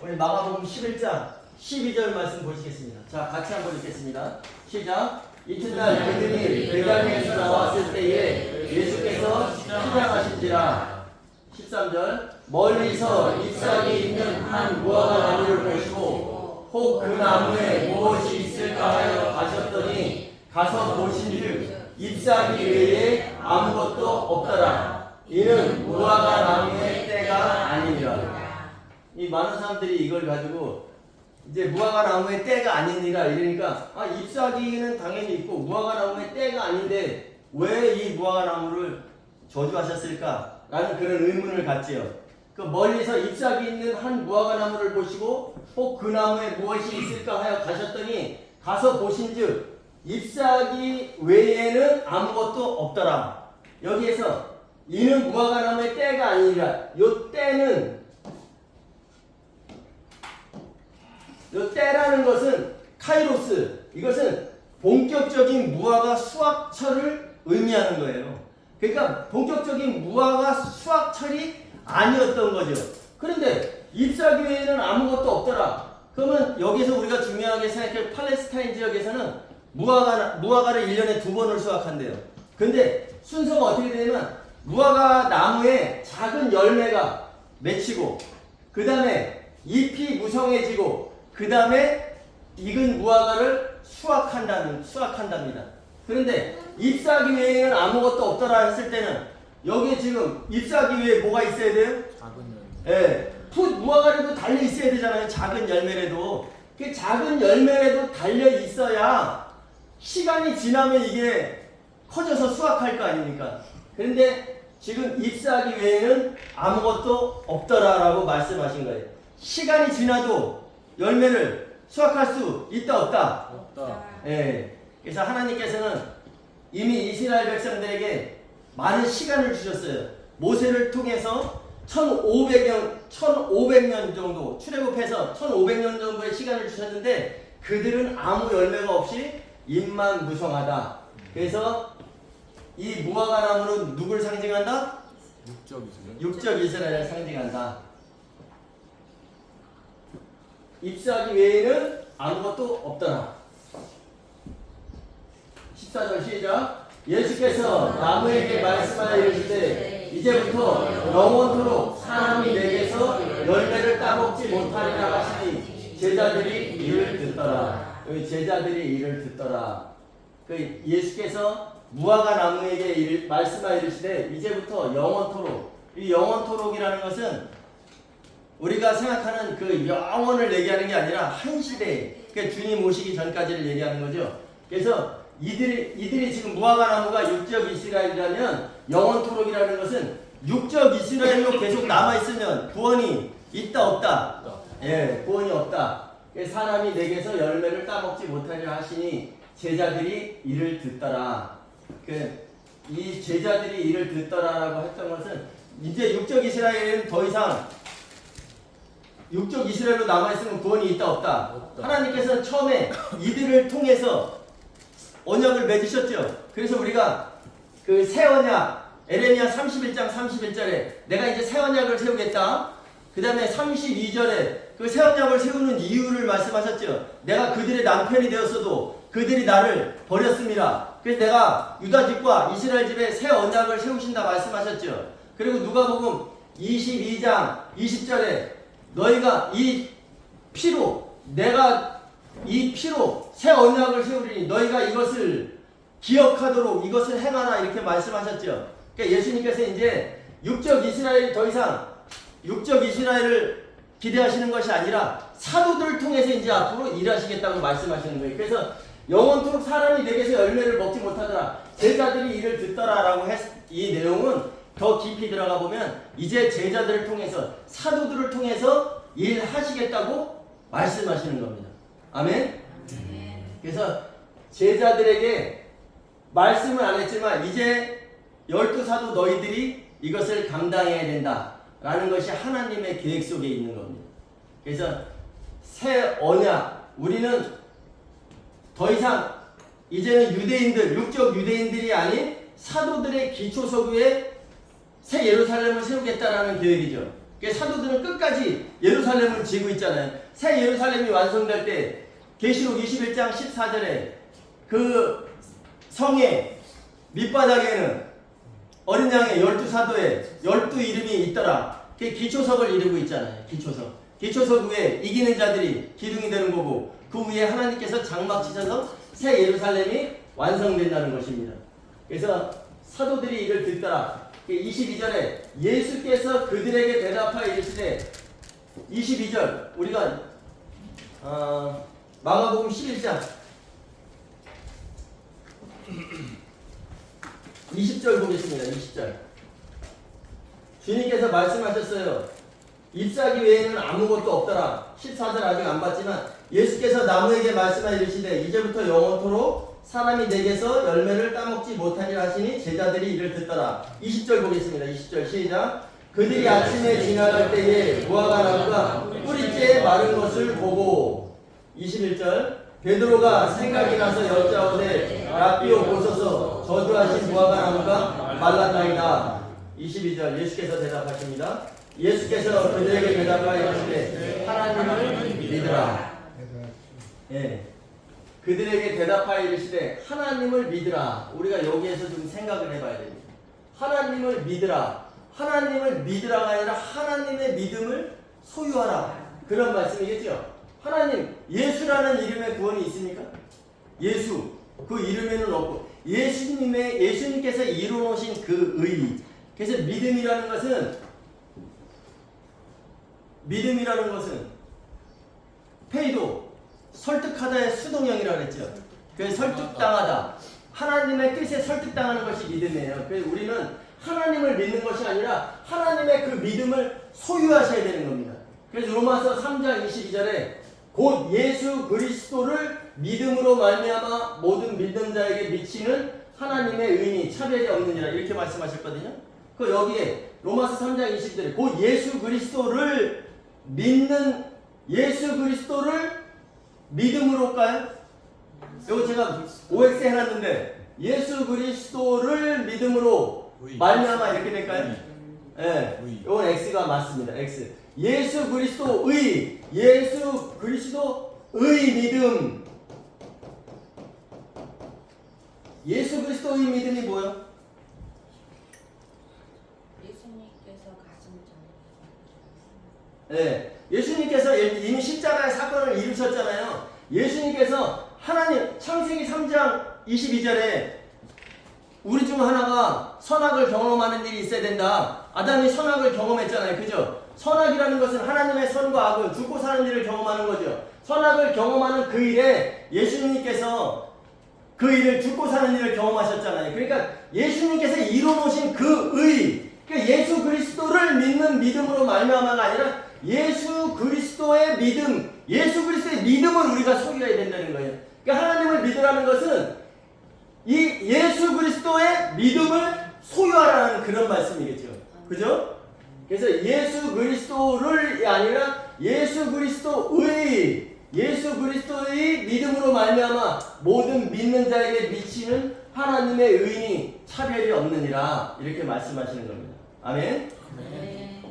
우리 마가복음 11장 12절 말씀 보시겠습니다. 자, 같이 한번 읽겠습니다. 시작. 이튿날 그들이 베다니에서 나왔을 때에 예수께서 시장하신지라. 13절. 멀리서 잎사귀 있는 한 무화과 나무를 보시고 혹 그 나무에 무엇이 있을까 하여 가셨더니 가서 보신즉 잎사귀 외에 아무것도 없더라. 이는 무화과 나무의 때가 아니니라. 이 많은 사람들이 이걸 가지고 이제 무화과 나무의 때가 아니니라 이러니까 잎사귀는 당연히 있고 무화과 나무의 때가 아닌데 왜 이 무화과 나무를 저주하셨을까? 라는 그런 의문을 갖지요. 그 멀리서 잎사귀 있는 한 무화과 나무를 보시고 혹 그 나무에 무엇이 있을까 하여 가셨더니 가서 보신즉 잎사귀 외에는 아무것도 없더라. 여기에서 이는 무화과 나무의 때가 아니라 요 때는 요 때라는 것은 카이로스, 이것은 본격적인 무화과 수확철을 의미하는 거예요. 그러니까 본격적인 무화과 수확철이 아니었던 거죠. 그런데 잎사귀 외에는 아무것도 없더라. 그러면 여기서 우리가 중요하게 생각할 팔레스타인 지역에서는 무화과를 1년에 2번을 수확한대요. 근데 순서가 어떻게 되냐면 무화과 나무에 작은 열매가 맺히고 그 다음에 잎이 무성해지고 그 다음에 익은 무화과를 수확한답니다. 그런데 잎사귀 외에는 아무것도 없더라 했을 때는 여기에 지금 잎사귀 외에 뭐가 있어야 돼요? 작은 예, 무화과라도 달려 있어야 되잖아요. 작은 열매라도. 그 작은 열매라도 달려 있어야 시간이 지나면 이게 커져서 수확할 거 아닙니까? 그런데 지금 잎사귀 외에는 아무것도 없더라라고 말씀하신 거예요. 시간이 지나도 열매를 수확할 수 있다 없다? 없다. 예. 그래서 하나님께서는 이미 이스라엘 백성들에게 많은 시간을 주셨어요. 모세를 통해서 1500년 정도 출애굽해서 1500년 정도의 시간을 주셨는데 그들은 아무 열매가 없이 잎만 무성하다. 그래서 이 무화과 나무는 누굴 상징한다? 육적 이스라엘을 상징한다. 잎사귀 외에는 아무것도 없더라. 14절 시작. 예수께서 나무에게 말씀하여 이르시되 이제부터 영원토록 사람이 내게서 열매를 따먹지 못하리라 하시니 제자들이 이를 듣더라. 여기 제자들이 이를 듣더라. 그 예수께서 무화과 나무에게 말씀하여 이르시되 이제부터 영원토록. 이 영원토록이라는 것은 우리가 생각하는 그 영원을 얘기하는 게 아니라 한 시대, 그러니까 주님 오시기 전까지를 얘기하는 거죠. 그래서 이들이 지금 무화과 나무가 육적 이스라엘이라면 영원토록이라는 것은 육적 이스라엘로 계속 남아있으면 구원이 있다 없다? 예, 구원이 없다. 사람이 내게서 열매를 따먹지 못하리라 하시니 제자들이 이를 듣더라. 이 제자들이 이를 듣더라라고 했던 것은 이제 육적 이스라엘은 더 이상 육적 이스라엘로 남아있으면 구원이 있다 없다? 하나님께서는 처음에 이들을 통해서 언약을 맺으셨죠. 그래서 우리가 그 새 언약 에레미야 31장 31절에 내가 이제 새 언약을 세우겠다. 그 다음에 32절에 그 새 언약을 세우는 이유를 말씀하셨죠. 내가 그들의 남편이 되었어도 그들이 나를 버렸습니다. 그래서 내가 유다 집과 이스라엘 집에 새 언약을 세우신다 말씀하셨죠. 그리고 누가복음 22장 20절에 너희가 이 피로 내가 이 피로 새 언약을 세우리니 너희가 이것을 기억하도록 이것을 행하라 이렇게 말씀하셨죠. 그러니까 예수님께서 이제 육적 이스라엘이 더 이상 육적 이스라엘을 기대하시는 것이 아니라 사도들을 통해서 이제 앞으로 일하시겠다고 말씀하시는 거예요. 그래서 영원토록 사람이 내게서 열매를 먹지 못하더라. 제자들이 이를 듣더라라고 이 내용은 더 깊이 들어가 보면 이제 제자들을 통해서 사도들을 통해서 일하시겠다고 말씀하시는 겁니다. 아멘? 그래서 제자들에게 말씀을 안 했지만 이제 12사도 너희들이 이것을 감당해야 된다라는 것이 하나님의 계획 속에 있는 겁니다. 그래서 새 언약, 우리는 더 이상 이제는 유대인들, 육적 유대인들이 아닌 사도들의 기초석 위에 새 예루살렘을 세우겠다라는 계획이죠. 그러니까 사도들은 끝까지 예루살렘을 지고 있잖아요. 새 예루살렘이 완성될 때 계시록 21장 14절에 그 성의 밑바닥에는 어린 양의 12사도의 12이름이 있더라. 그게 기초석을 이루고 있잖아요. 기초석 위에 이기는 자들이 기둥이 되는 거고, 그 위에 하나님께서 장막 치셔서 새 예루살렘이 완성된다는 것입니다. 그래서 사도들이 이를 듣더라. 22절에 예수께서 그들에게 대답하여 이르시되, 22절 우리가 마가복음 11장 20절 보겠습니다. 20절 주님께서 말씀하셨어요. 잎사귀 외에는 아무것도 없더라. 14절 아직 안 봤지만 예수께서 나무에게 말씀하여 이르시되, 이제부터 영원토록 사람이 내게서 열매를 따먹지 못하리라 하시니 제자들이 이를 듣더라. 20절 보겠습니다. 20절 시작. 그들이 아침에 지나갈 때에 무화과 나무가 뿌리째 마른 것을 보고, 21절 베드로가 생각이 나서 여짜오되 라비오 보소서, 저주하신 무화과 나무가 말랐나이다. 22절 예수께서 대답하십니다. 예수께서 그들에게 대답하여 이르시되 하나님을 믿으라. 예. 그들에게 대답하여 이르시되 하나님을 믿으라. 우리가 여기에서 좀 생각을 해봐야 됩니다. 하나님을 믿으라. 하나님을 믿으라가 아니라 하나님의 믿음을 소유하라. 그런 말씀이겠죠. 하나님, 예수라는 이름에 구원이 있습니까? 예수, 그 이름에는 없고, 예수님께서 이루어놓으신 그 의. 그래서 믿음이라는 것은 페이도, 설득하다의 수동형이라고 그랬죠. 그래서 설득당하다. 하나님의 뜻에 설득당하는 것이 믿음이에요. 그래서 우리는 하나님을 믿는 것이 아니라 하나님의 그 믿음을 소유하셔야 되는 겁니다. 그래서 로마서 3장 22절에 곧 예수 그리스도를 믿음으로 말미암아 모든 믿는 자에게 미치는 하나님의 의인이 차별이 없느니라, 이렇게 말씀하셨거든요. 그 여기에 로마서 3장 20절에 곧 예수 그리스도를 믿는, 예수 그리스도를 믿음으로일까요? 이거 제가 OX 해놨는데 예수 그리스도를 믿음으로 말미암아 이렇게 될까요? 예, 이건 X가 맞습니다. X. 예수 그리스도의 믿음. 예수 그리스도의 믿음이 뭐예요? 예수님께서 가슴 전. 네, 예수님께서 이미 십자가의 사건을 이루셨잖아요. 예수님께서 하나님, 창세기 3장 22절에 우리 중 하나가 선악을 경험하는 일이 있어야 된다. 아담이 선악을 경험했잖아요. 그죠? 선악이라는 것은 하나님의 선과 악을, 죽고 사는 일을 경험하는 거죠. 선악을 경험하는 그 일에 예수님께서 그 일을, 죽고 사는 일을 경험하셨잖아요. 그러니까 예수님께서 이루어놓으신 그 의, 그러니까 예수 그리스도를 믿는 믿음으로 말미암아가 아니라 예수 그리스도의 믿음, 예수 그리스도의 믿음을 우리가 소유해야 된다는 거예요. 그러니까 하나님을 믿으라는 것은 이 예수 그리스도의 믿음을 소유하라는 그런 말씀이겠죠. 그죠? 그래서 예수 그리스도를 아니라 예수 그리스도의 믿음으로 말미암아 모든 믿는 자에게 미치는 하나님의 의인이 차별이 없느니라, 이렇게 말씀하시는 겁니다. 아멘. 네.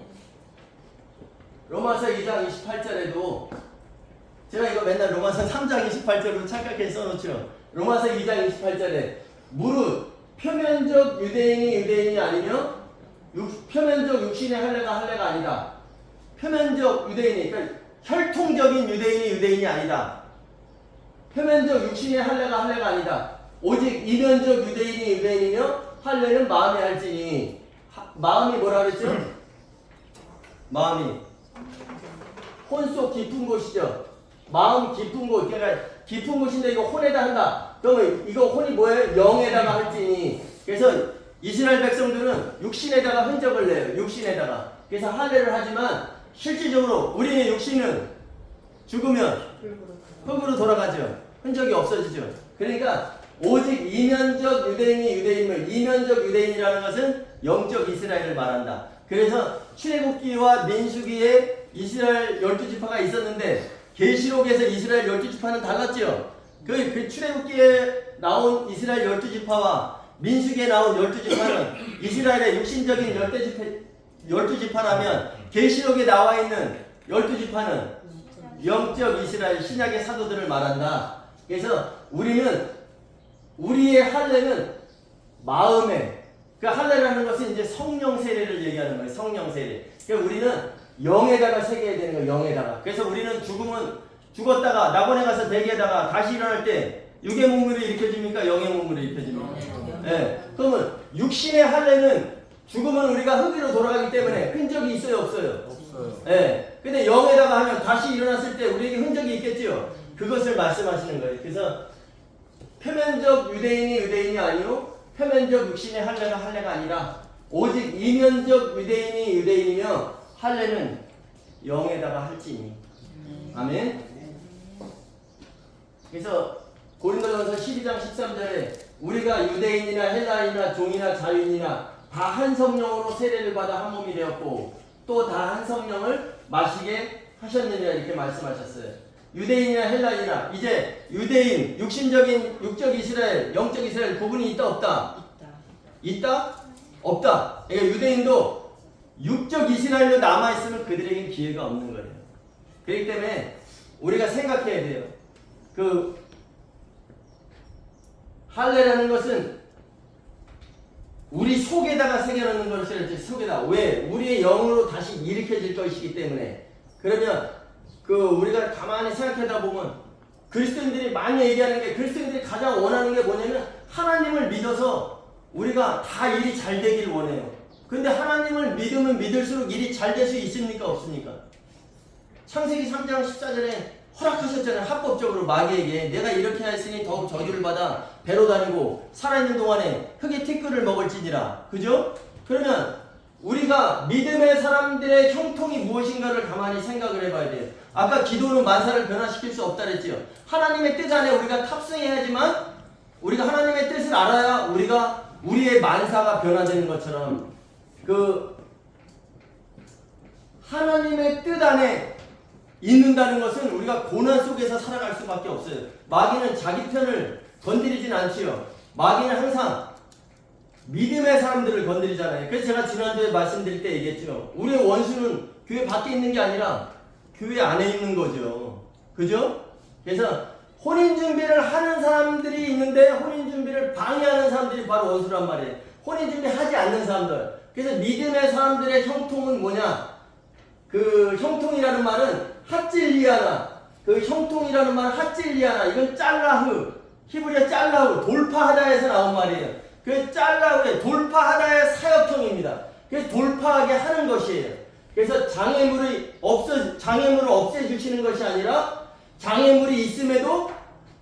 로마서 2장 28절에도 제가 이거 맨날 로마서 3장 28절로 착각해 써놓죠. 로마서 2장 28절에 무릇 표면적 유대인이 아니며 표면적 육신의 할례가 아니다. 표면적 유대인이, 그러니까 혈통적인 유대인이 아니다. 표면적 육신의 할례가 아니다. 오직 이면적 유대인이며 할례는 마음에 할지니. 마음이 뭐라 그랬죠? 마음이 혼 속 깊은 곳이죠. 마음 깊은 곳, 그러니까 깊은 곳인데 이거 혼에다 한다. 그러면 이거 혼이 뭐예요? 영에다가 할지니. 그래서 이스라엘 백성들은 육신에다가 흔적을 내요. 육신에다가. 그래서 할례를 하지만 실질적으로 우리의 육신은 죽으면 흙으로 돌아가죠. 흔적이 없어지죠. 그러니까 오직 이면적 유대인이면, 이면적 유대인이라는 것은 영적 이스라엘을 말한다. 그래서 출애굽기와 민수기에 이스라엘 12지파가 있었는데 계시록에서 이스라엘 12지파는 달랐죠. 그 출애굽기에 나온 이스라엘 12지파와 민수기에 나온 12지파는 이스라엘의 육신적인 12지파라면 계시록에 나와 있는 12지파는 영적 이스라엘 신약의 사도들을 말한다. 그래서 우리는 우리의 할례는 마음에, 그 할례라는 것은 이제 성령 세례를 얘기하는 거예요. 성령 세례. 그러니까 우리는 영에다가 새겨야 되는 거예요. 영에다가. 그래서 우리는 죽었다가 낙원에 가서 대기하다가 다시 일어날 때 육의 몸으로 일으켜집니까? 영의 몸으로 일으켜집니까? 예. 그러면 육신의 할례는 죽으면 우리가 흙으로 돌아가기 때문에 흔적이 있어요, 없어요? 없어요. 예. 근데 영에다가 하면 다시 일어났을 때 우리에게 흔적이 있겠지요. 그것을 말씀하시는 거예요. 그래서 표면적 유대인이 아니요, 표면적 육신의 할례가 아니라 오직 이면적 유대인이며 할례는 영에다가 할지니. 아멘. 그래서 고린도전서 12장 13절에 우리가 유대인이나 헬라인이나 종이나 자유인이나 다 한 성령으로 세례를 받아 한 몸이 되었고 또 다 한 성령을 마시게 하셨느니라 이렇게 말씀하셨어요. 유대인이나 헬라인이나 이제 유대인, 육적 이스라엘, 영적 이스라엘 구분이 있다 없다? 있다? 없다. 그러니까 유대인도 육적 이스라엘로 남아있으면 그들에겐 기회가 없는 거예요. 그렇기 때문에 우리가 생각해야 돼요. 그 할례라는 것은 우리 속에다가 새겨놓는 것을 속에다. 왜? 우리의 영으로 다시 일으켜질 것이기 때문에. 그러면 우리가 가만히 생각하다 보면 그리스도인들이 많이 얘기하는 게, 그리스도인들이 가장 원하는 게 뭐냐면 하나님을 믿어서 우리가 다 일이 잘 되길 원해요. 근데 하나님을 믿으면 믿을수록 일이 잘 될 수 있습니까? 없습니까? 창세기 3장 14절에 허락하셨잖아요. 합법적으로 마귀에게 내가 이렇게 했으니 더욱 저주를 받아 배로 다니고 살아있는 동안에 흙의 티끌을 먹을지니라. 그죠? 그러면 우리가 믿음의 사람들의 형통이 무엇인가를 가만히 생각을 해봐야 돼요. 아까 기도는 만사를 변화시킬 수 없다 그랬지요. 하나님의 뜻 안에 우리가 탑승해야지만 우리가 하나님의 뜻을 알아야 우리의 만사가 변화되는 것처럼 하나님의 뜻 안에 있는다는 것은 우리가 고난 속에서 살아갈 수밖에 없어요. 마귀는 자기 편을 건드리진 않지요. 마귀는 항상 믿음의 사람들을 건드리잖아요. 그래서 제가 지난주에 말씀드릴 때 얘기했죠. 우리의 원수는 교회 밖에 있는 게 아니라 교회 안에 있는 거죠. 그죠? 그래서 혼인 준비를 하는 사람들이 있는데 혼인 준비를 방해하는 사람들이 바로 원수란 말이에요. 혼인 준비 하지 않는 사람들. 그래서 믿음의 사람들의 형통은 뭐냐? 그 형통이라는 말은 핫질리아나, 그 형통이라는 말은 핫질리아나, 이건 짤라흐, 히브리어 짤라흐, 돌파하다에서 나온 말이에요. 그 짤라흐의 돌파하다의 사역형입니다. 그래서 돌파하게 하는 것이에요. 그래서 장애물을 없애주시는 것이 아니라 장애물이 있음에도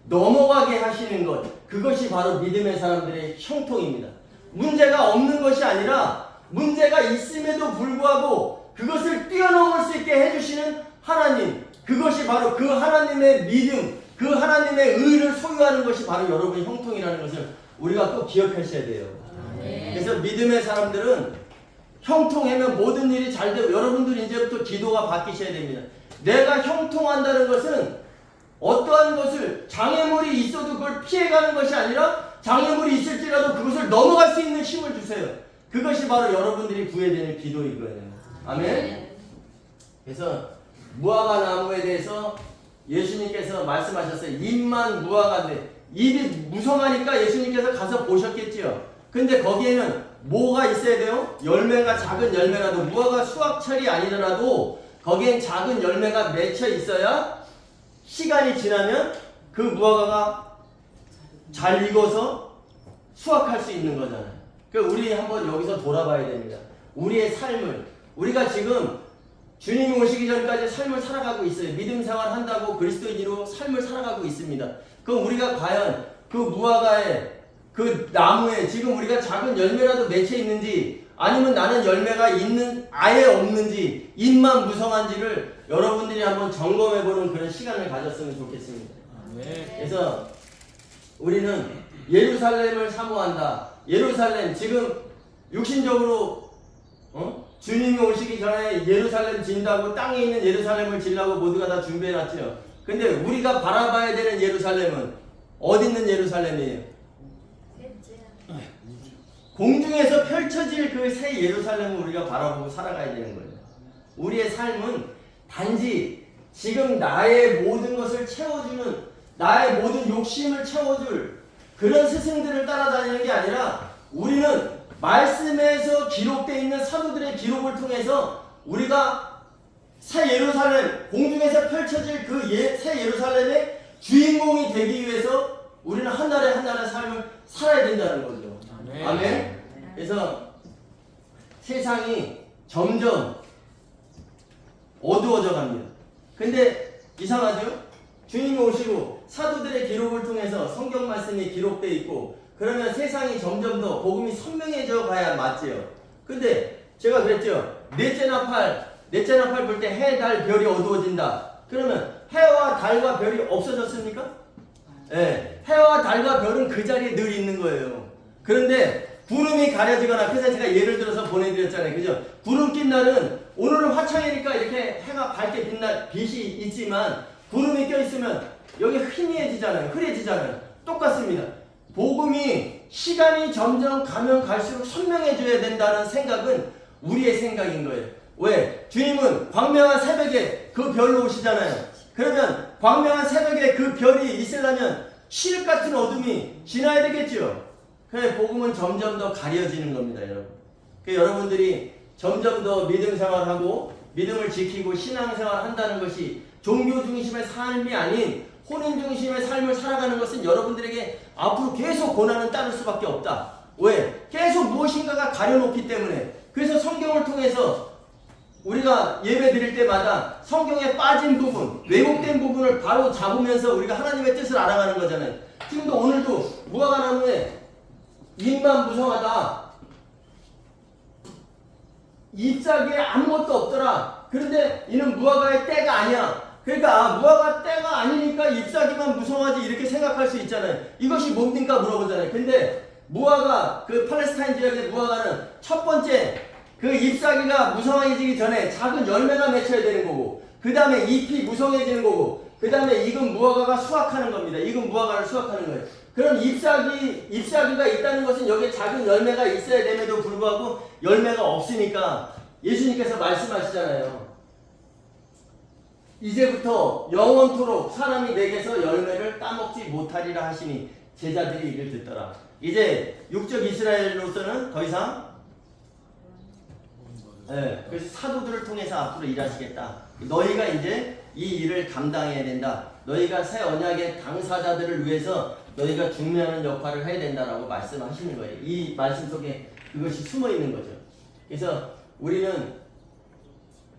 넘어가게 하시는 것, 그것이 바로 믿음의 사람들의 형통입니다. 문제가 없는 것이 아니라 문제가 있음에도 불구하고 그것을 뛰어넘을 수 있게 해주시는 하나님, 그것이 바로 그 하나님의 믿음, 그 하나님의 의를 소유하는 것이 바로 여러분의 형통이라는 것을 우리가 꼭 기억하셔야 돼요. 그래서 믿음의 사람들은 형통하면 모든 일이 잘 되고, 여러분들 이제부터 기도가 바뀌셔야 됩니다. 내가 형통한다는 것은 어떠한 것을, 장애물이 있어도 그걸 피해가는 것이 아니라 장애물이 있을지라도 그것을 넘어갈 수 있는 힘을 주세요. 그것이 바로 여러분들이 구해야 되는 기도인 거예요. 아멘. 그래서 무화과 나무에 대해서 예수님께서 말씀하셨어요. 잎만 무화과인데 잎이 무성하니까 예수님께서 가서 보셨겠지요. 근데 거기에는 뭐가 있어야 돼요? 열매가, 작은 열매라도, 무화과 수확철이 아니더라도 거기엔 작은 열매가 맺혀 있어야 시간이 지나면 그 무화과가 잘 익어서 수확할 수 있는 거잖아요. 그러니까 우리 한번 여기서 돌아봐야 됩니다. 우리의 삶을, 우리가 지금 주님이 오시기 전까지 삶을 살아가고 있어요. 믿음 생활 한다고 그리스도인으로 삶을 살아가고 있습니다. 그럼 우리가 과연 그 무화과에, 그 나무에 지금 우리가 작은 열매라도 맺혀 있는지, 아니면 나는 열매가 있는, 아예 없는지, 잎만 무성한지를 여러분들이 한번 점검해보는 그런 시간을 가졌으면 좋겠습니다. 그래서 우리는 예루살렘을 사모한다. 예루살렘, 지금 육신적으로 주님이 오시기 전에 예루살렘 진다고, 땅에 있는 예루살렘을 지려고 모두가 다 준비해놨죠. 근데 우리가 바라봐야 되는 예루살렘은 어디 있는 예루살렘이에요? 공중에서 펼쳐질 그 새 예루살렘을 우리가 바라보고 살아가야 되는 거예요. 우리의 삶은 단지 지금 나의 모든 것을 채워주는, 나의 모든 욕심을 채워줄 그런 스승들을 따라다니는 게 아니라 우리는 말씀에서 기록되어 있는 사도들의 기록을 통해서 우리가 새 예루살렘, 공중에서 펼쳐질 그 새 예루살렘의 주인공이 되기 위해서 우리는 한 날의 한 날의 삶을 살아야 된다는 거죠. 아멘. 아멘. 그래서 세상이 점점 어두워져 갑니다. 근데 이상하죠? 주님이 오시고 사도들의 기록을 통해서 성경 말씀이 기록되어 있고 그러면 세상이 점점 더 복음이 선명해져 가야 맞지요. 근데 제가 그랬죠. 넷째 나팔 볼 때 해, 달, 별이 어두워진다. 그러면 해와 달과 별이 없어졌습니까? 네, 해와 달과 별은 그 자리에 늘 있는 거예요. 그런데 구름이 가려지거나, 그래서 제가 예를 들어서 보내드렸잖아요. 그죠? 구름 낀 날은 오늘은 화창이니까 이렇게 해가 밝게 빛날 빛이 있지만 구름이 껴있으면 여기 흐려지잖아요. 똑같습니다. 복음이 시간이 점점 가면 갈수록 선명해져야 된다는 생각은 우리의 생각인 거예요. 왜? 주님은 광명한 새벽에 그 별로 오시잖아요. 그러면 광명한 새벽에 그 별이 있으려면 실 같은 어둠이 지나야 되겠죠. 그래, 복음은 점점 더 가려지는 겁니다, 여러분. 여러분들이 점점 더 믿음 생활하고 믿음을 지키고 신앙생활 한다는 것이 종교 중심의 삶이 아닌 혼인 중심의 삶을 살아가는 것은 여러분들에게 앞으로 계속 고난은 따를 수밖에 없다. 왜? 계속 무엇인가가 가려놓기 때문에. 그래서 성경을 통해서 우리가 예배 드릴 때마다 성경에 빠진 부분, 왜곡된 부분을 바로 잡으면서 우리가 하나님의 뜻을 알아가는 거잖아요. 지금도 오늘도 무화과나무에 잎만 무성하다, 잎사귀에 아무것도 없더라. 그런데 이는 무화과의 때가 아니야. 그러니까 무화과 때가 아니니까 잎사귀만 무성하지 이렇게 생각할 수 있잖아요. 이것이 뭡니까 물어보잖아요. 근데 무화과, 그 팔레스타인 지역의 무화과는 첫 번째 그 잎사귀가 무성해지기 전에 작은 열매가 맺혀야 되는 거고, 그 다음에 잎이 무성해지는 거고, 그 다음에 익은 무화과가 수확하는 겁니다. 익은 무화과를 수확하는 거예요. 그럼 잎사귀가 있다는 것은 여기에 작은 열매가 있어야 됨에도 불구하고 열매가 없으니까 예수님께서 말씀하시잖아요. 이제부터 영원토록 사람이 내게서 열매를 따먹지 못하리라 하시니 제자들이 이를 듣더라. 이제 육적 이스라엘로서는 더 이상 그래서 사도들을 통해서 앞으로 일하시겠다. 너희가 이제 이 일을 감당해야 된다. 너희가 새 언약의 당사자들을 위해서 너희가 중매하는 역할을 해야 된다라고 말씀하시는 거예요. 이 말씀 속에 그것이 숨어 있는 거죠. 그래서 우리는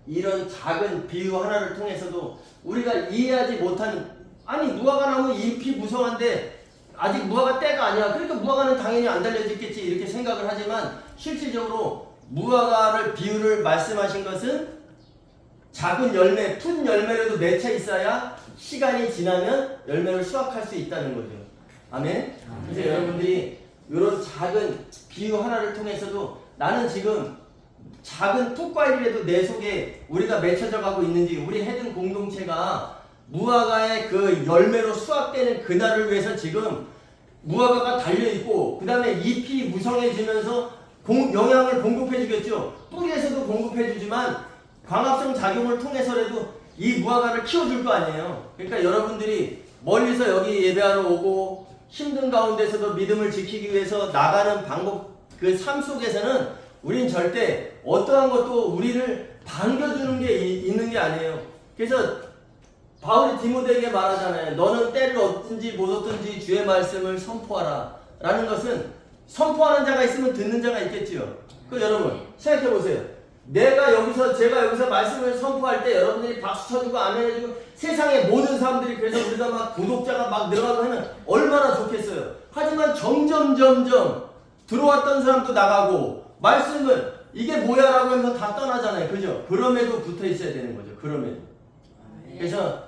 이런 작은 비유 하나를 통해서도 우리가 이해하지 못하는, 아니 무화과나무 잎이 무성한데 아직 무화과 때가 아니야. 그러니까 무화과는 당연히 안 달려있겠지 이렇게 생각을 하지만 실질적으로 무화과를 비유를 말씀하신 것은 작은 열매, 푼 열매라도 맺혀 있어야 시간이 지나면 열매를 수확할 수 있다는 거죠. 아멘? 그래서 여러분들이 이런 작은 비유 하나를 통해서도 나는 지금 작은 풋과일이라도 내 속에 우리가 맺혀져 가고 있는지, 우리 해든 공동체가 무화과의 그 열매로 수확되는 그날을 위해서 지금 무화과가 달려있고 그 다음에 잎이 무성해지면서 영양을 공급해주겠죠. 뿌리에서도 공급해주지만 광합성 작용을 통해서라도 이 무화과를 키워줄 거 아니에요. 그러니까 여러분들이 멀리서 여기 예배하러 오고 힘든 가운데서도 믿음을 지키기 위해서 나가는 방법, 그 삶 속에서는 우린 절대 어떠한 것도 우리를 반겨주는 게 있는 게 아니에요. 그래서 바울이 디모데에게 말하잖아요. 너는 때를 얻든지 못 얻든지 주의 말씀을 선포하라. 라는 것은 선포하는 자가 있으면 듣는 자가 있겠지요. 그 여러분 생각해 보세요. 제가 여기서 말씀을 선포할 때 여러분들이 박수 쳐주고 아멘 해주고 세상의 모든 사람들이, 그래서 우리가 막 구독자가 막 늘어나고 하면 얼마나 좋겠어요. 하지만 점점 들어왔던 사람도 나가고 말씀을 이게 뭐야 라고 하면서 다 떠나잖아요. 그죠? 그럼에도 붙어 있어야 되는 거죠. 그럼에도. 그래서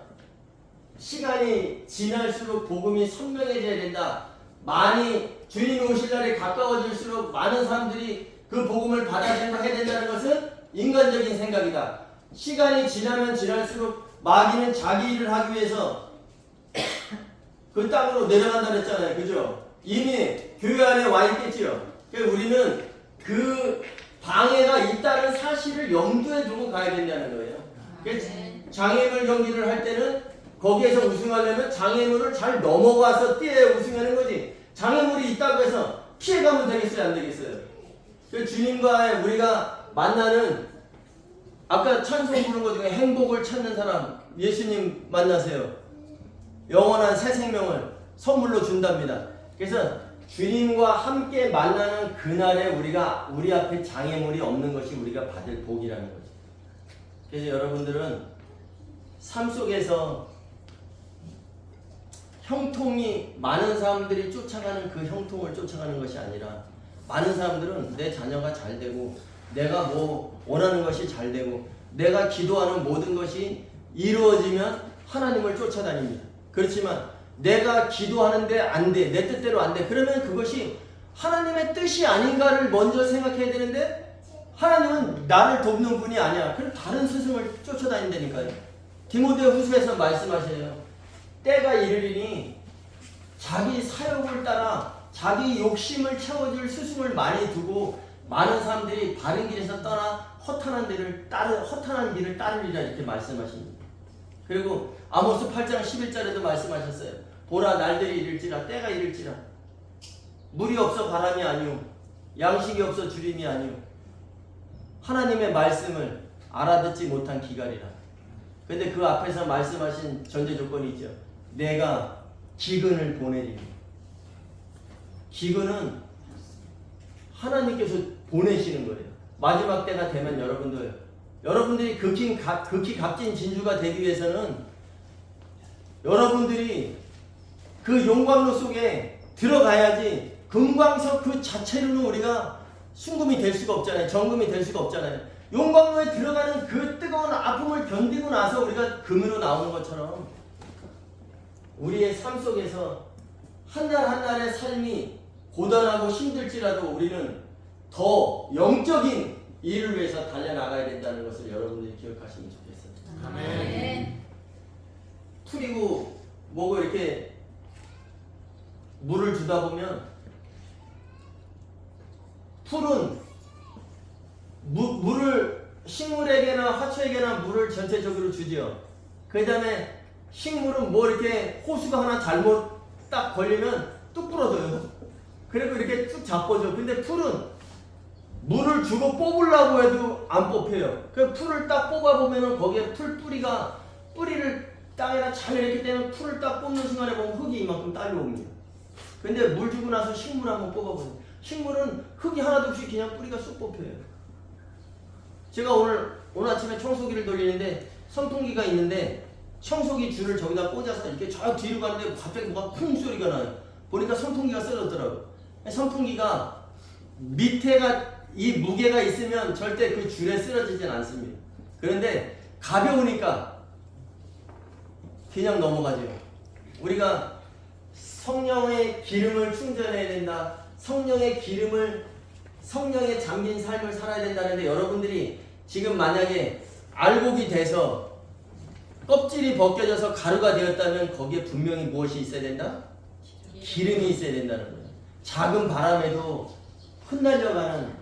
시간이 지날수록 복음이 선명해져야 된다. 많이 주님이 오실 날이 가까워질수록 많은 사람들이 그 복음을 받아들이고 해야 된다는 것은 인간적인 생각이다. 시간이 지나면 지날수록 마귀는 자기 일을 하기 위해서 그 땅으로 내려간다 그랬잖아요. 그죠? 이미 교회 안에 와 있겠지요. 그러니까 우리는 그 방해가 있다는 사실을 염두에 두고 가야 된다는 거예요. 그래서 장애물 경기를 할 때는 거기에서 우승하려면 장애물을 잘 넘어가서 뛰어야 우승하는 거지. 장애물이 있다고 해서 피해가면 되겠어요, 안 되겠어요? 그 주님과 우리가 만나는, 아까 찬송 부른 것 중에 행복을 찾는 사람, 예수님 만나세요. 영원한 새 생명을 선물로 준답니다. 그래서 주님과 함께 만나는 그날에 우리가 우리 앞에 장애물이 없는 것이 우리가 받을 복이라는 거죠. 그래서 여러분들은 삶 속에서 형통이 많은 사람들이 쫓아가는 그 형통을 쫓아가는 것이 아니라, 많은 사람들은 내 자녀가 잘 되고 내가 뭐 원하는 것이 잘 되고 내가 기도하는 모든 것이 이루어지면 하나님을 쫓아다닙니다. 그렇지만 내가 기도하는데 안 돼, 내 뜻대로 안 돼, 그러면 그것이 하나님의 뜻이 아닌가를 먼저 생각해야 되는데, 하나님은 나를 돕는 분이 아니야. 그럼 다른 스승을 쫓아다닌다니까요. 디모데후서에서 말씀하셔요. 때가 이르리니 자기 사욕을 따라 자기 욕심을 채워줄 스승을 많이 두고 많은 사람들이 바른 길에서 떠나 허탄한 길을 따르리라, 이렇게 말씀하십니다. 그리고 아모스 8장 11절에도 말씀하셨어요. 보라, 날들이 이를지라, 때가 이를지라, 물이 없어 바람이 아니오, 양식이 없어 주림이 아니오, 하나님의 말씀을 알아듣지 못한 기갈이라. 근데 그 앞에서 말씀하신 전제 조건이 있죠. 내가 기근을 보내리니. 기근은 하나님께서 보내시는 거예요. 마지막 때가 되면 여러분들이 극히 값진 진주가 되기 위해서는 여러분들이 그 용광로 속에 들어가야지. 금광석 그 자체로는 우리가 순금이 될 수가 없잖아요. 정금이 될 수가 없잖아요. 용광로에 들어가는 그 뜨거운 아픔을 견디고 나서 우리가 금으로 나오는 것처럼, 우리의 삶 속에서 한 날 한 날의 삶이 고단하고 힘들지라도 우리는 더 영적인 일을 위해서 달려나가야 된다는 것을 여러분들이 기억하시면 좋겠어요. 아멘. 풀이고 뭐고 이렇게 물을 주다 보면, 풀은 물을 식물에게나 화초에게나 물을 전체적으로 주죠. 그 다음에 식물은 뭐 이렇게 호수가 하나 잘못 딱 걸리면 뚝 부러져요. 그리고 이렇게 쭉 잡아줘. 근데 풀은 물을 주고 뽑으려고 해도 안 뽑혀요. 그 풀을 딱 뽑아보면은 거기에 뿌리를 땅에다 잘 이렇게 떼면 풀을 딱 뽑는 순간에 보면 흙이 이만큼 딸려옵니다. 근데 물 주고 나서 식물 한번 뽑아보세요. 식물은 흙이 하나도 없이 그냥 뿌리가 쑥 뽑혀요. 제가 오늘 아침에 청소기를 돌리는데 선풍기가 있는데 청소기 줄을 저기다 꽂아서 이렇게 저 뒤로 가는데 갑자기 뭐가 쿵 소리가 나요. 보니까 선풍기가 쓰러졌더라고요. 선풍기가 밑에가 이 무게가 있으면 절대 그 줄에 쓰러지진 않습니다. 그런데 가벼우니까 그냥 넘어가죠. 우리가 성령의 기름을 충전해야 된다. 성령의 잠긴 삶을 살아야 된다는데, 여러분들이 지금 만약에 알곡이 돼서 껍질이 벗겨져서 가루가 되었다면 거기에 분명히 무엇이 있어야 된다? 기름이 있어야 된다는 거예요. 작은 바람에도 흩날려가는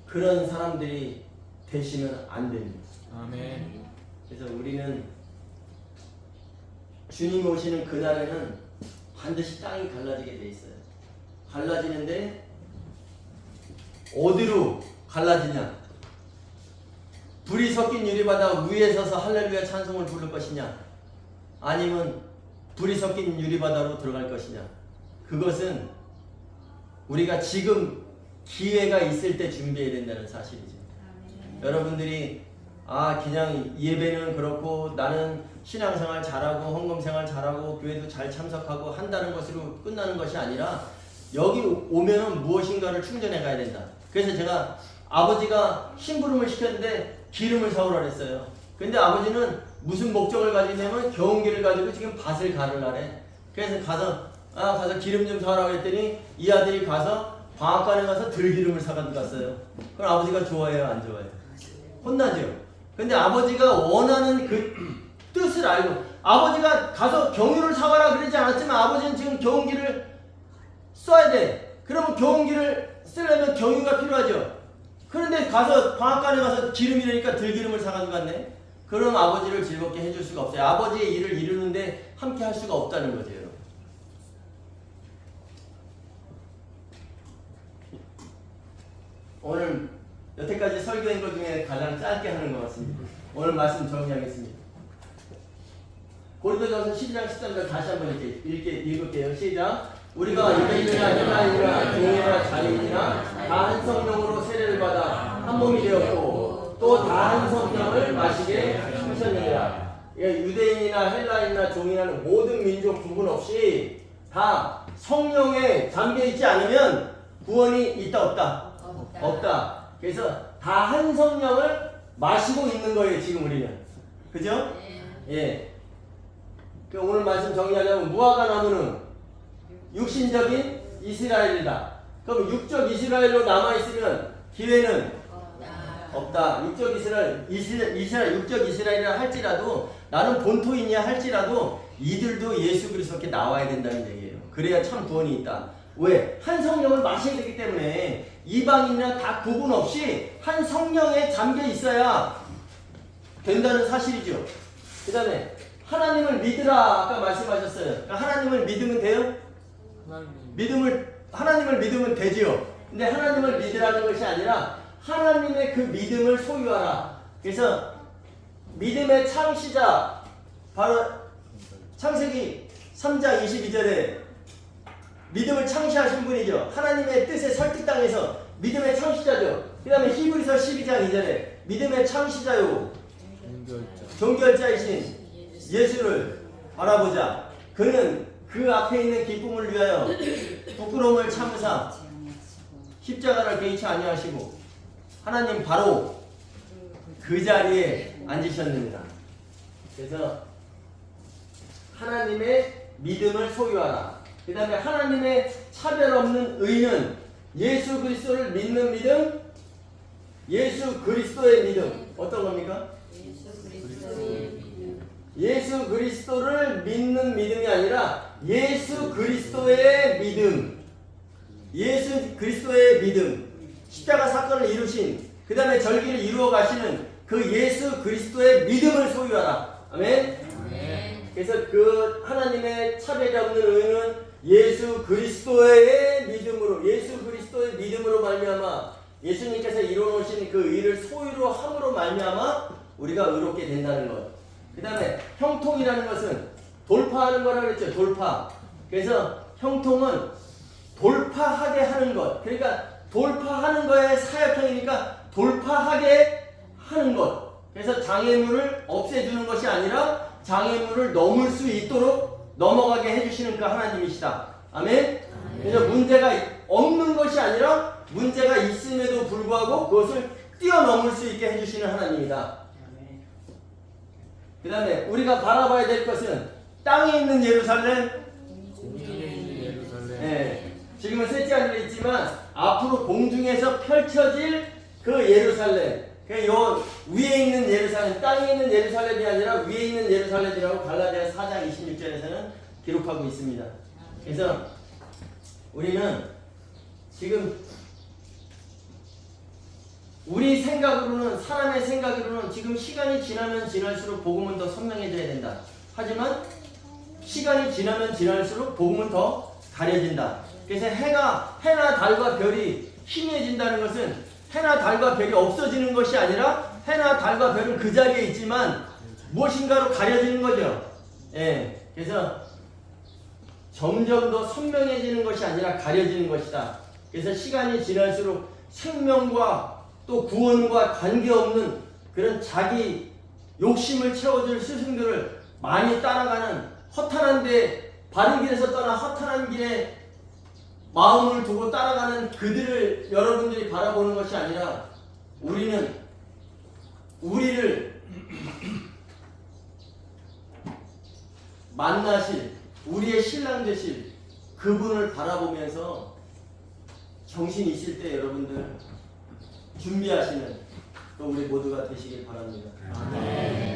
그런 사람들이 되시면 안 됩니다. 아멘. 그래서 우리는 주님이 오시는 그날에는 반드시 땅이 갈라지게 돼 있어요. 갈라지는데 어디로 갈라지냐? 불이 섞인 유리바다 위에 서서 할렐루야 찬송을 부를 것이냐? 아니면 불이 섞인 유리바다로 들어갈 것이냐? 그것은 우리가 지금 기회가 있을 때 준비해야 된다는 사실이죠. 여러분들이 그냥 예배는 그렇고 나는 신앙생활 잘하고 헌금생활 잘하고 교회도 잘 참석하고 한다는 것으로 끝나는 것이 아니라, 여기 오면은 무엇인가를 충전해 가야 된다. 그래서 제가 아버지가 심부름을 시켰는데 기름을 사오라 그랬어요. 근데 아버지는 무슨 목적을 가지고 있냐면 경운기를 가지고 지금 밭을 가르라래. 그래서 가서 기름 좀 사오라 그랬더니 이 아들이 가서 방앗간에 가서 들기름을 사가지고 갔어요. 그럼 아버지가 좋아해요, 안 좋아해요? 혼나죠. 근데 아버지가 원하는 그 뜻을 알고, 아버지가 가서 경유를 사가라 그러지 않았지만 아버지는 지금 경운기를 써야 돼. 그러면 경운기를 쓰려면 경유가 필요하죠. 그런데 가서 방앗간에 가서 기름이라니까 들기름을 사가지고 갔네. 그럼 아버지를 즐겁게 해줄 수가 없어요. 아버지의 일을 이루는데 함께 할 수가 없다는 거죠. 여러분. 오늘 여태까지 설교한 것 중에 가장 짧게 하는 것 같습니다. 오늘 말씀 정리하겠습니다. 고린도전서 12장 13절 다시 한번 이렇게 읽을게요. 시작. 우리가 유대인이나 헬라인이나 종이나 자유인이나 다 한 성령으로 세례를 받아 한 몸이 되었고 또 다 한 성령을 마시게 하셨느니라. 유대인이나 헬라인이나 종이나 모든 민족 구분 없이 다 성령에 잠겨 있지 않으면 구원이 있다 없다? 없다. 그래서 다 한 성령을 마시고 있는 거예요. 지금 우리는. 그죠? 예. 그 오늘 말씀 정리하자면 무화과 나무는 육신적인 이스라엘이다. 그럼 육적 이스라엘로 남아있으면 기회는 없다. 육적 육적 이스라엘이라 할지라도 나는 본토인이야 할지라도 이들도 예수 그리스도께 나와야 된다는 얘기예요. 그래야 참 구원이 있다. 왜? 한 성령을 마셔야 되기 때문에 이방인이나 다 구분 없이 한 성령에 잠겨 있어야 된다는 사실이죠. 그 다음에 하나님을 믿으라 아까 말씀하셨어요. 그러니까 하나님을 믿으면 돼요? 하나님을 믿으면 되지요. 근데 하나님을 믿으라는 것이 아니라 하나님의 그 믿음을 소유하라. 그래서 믿음의 창시자 바로 창세기 3장 22절에 믿음을 창시하신 분이죠. 하나님의 뜻에 설득당해서 믿음의 창시자죠. 그 다음에 히브리서 12장 2절에 믿음의 창시자요 종결자이신 예수를 바라보자. 그는 그 앞에 있는 기쁨을 위하여 부끄러움을 참으사 십자가를 개의치 아니하시고 하나님 바로 그 자리에 앉으셨느니라. 그래서 하나님의 믿음을 소유하라. 그 다음에 하나님의 차별 없는 의는 예수 그리스도를 믿는 믿음, 예수 그리스도의 믿음. 어떤 겁니까? 예수 그리스도를 믿는 믿음이 아니라 예수 그리스도의 믿음. 예수 그리스도의 믿음. 십자가 사건을 이루신 그 다음에 절기를 이루어 가시는 그 예수 그리스도의 믿음을 소유하라. 아멘? 그래서 그 하나님의 차별이 없는 의는 예수 그리스도의 믿음으로, 예수 그리스도의 믿음으로 말미암아 예수님께서 이루어놓으신 그 의를 소유로 함으로 말미암아 우리가 의롭게 된다는 것. 그 다음에 형통이라는 것은 돌파하는 거라 그랬죠. 돌파. 그래서 형통은 돌파하게 하는 것. 그러니까 돌파하는 거에 사역형이니까 돌파하게 하는 것. 그래서 장애물을 없애주는 것이 아니라 장애물을 넘을 수 있도록 넘어가게 해주시는 그 하나님이시다. 아멘? 그래서 문제가 없는 것이 아니라 문제가 있음에도 불구하고 그것을 뛰어넘을 수 있게 해주시는 하나님이다. 그 다음에 우리가 바라봐야 될 것은 땅에 있는 예루살렘, 지금은 셋째 하늘에 있지만 앞으로 공중에서 펼쳐질 그 예루살렘, 요 위에 있는 예루살렘, 땅에 있는 예루살렘이 아니라 위에 있는 예루살렘이라고 갈라디아 4장 26절에서는 기록하고 있습니다. 그래서 우리는 지금 우리 생각으로는, 사람의 생각으로는 지금 시간이 지나면 지날수록 복음은 더 선명해져야 된다. 하지만 시간이 지나면 지날수록 복음은 더 가려진다. 그래서 해나 달과 별이 희미해진다는 것은 해나 달과 별이 없어지는 것이 아니라 해나 달과 별은 그 자리에 있지만 무엇인가로 가려지는 거죠. 예. 그래서 점점 더 선명해지는 것이 아니라 가려지는 것이다. 그래서 시간이 지날수록 생명과 또 구원과 관계없는 그런 자기 욕심을 채워줄 스승들을 많이 따라가는 허탄한데 바른 길에서 떠나 허탄한 길에 마음을 두고 따라가는 그들을 여러분들이 바라보는 것이 아니라 우리는 우리를 만나실 우리의 신랑 되실 그분을 바라보면서 정신 있을 때 여러분들 준비하시는 또 우리 모두가 되시길 바랍니다.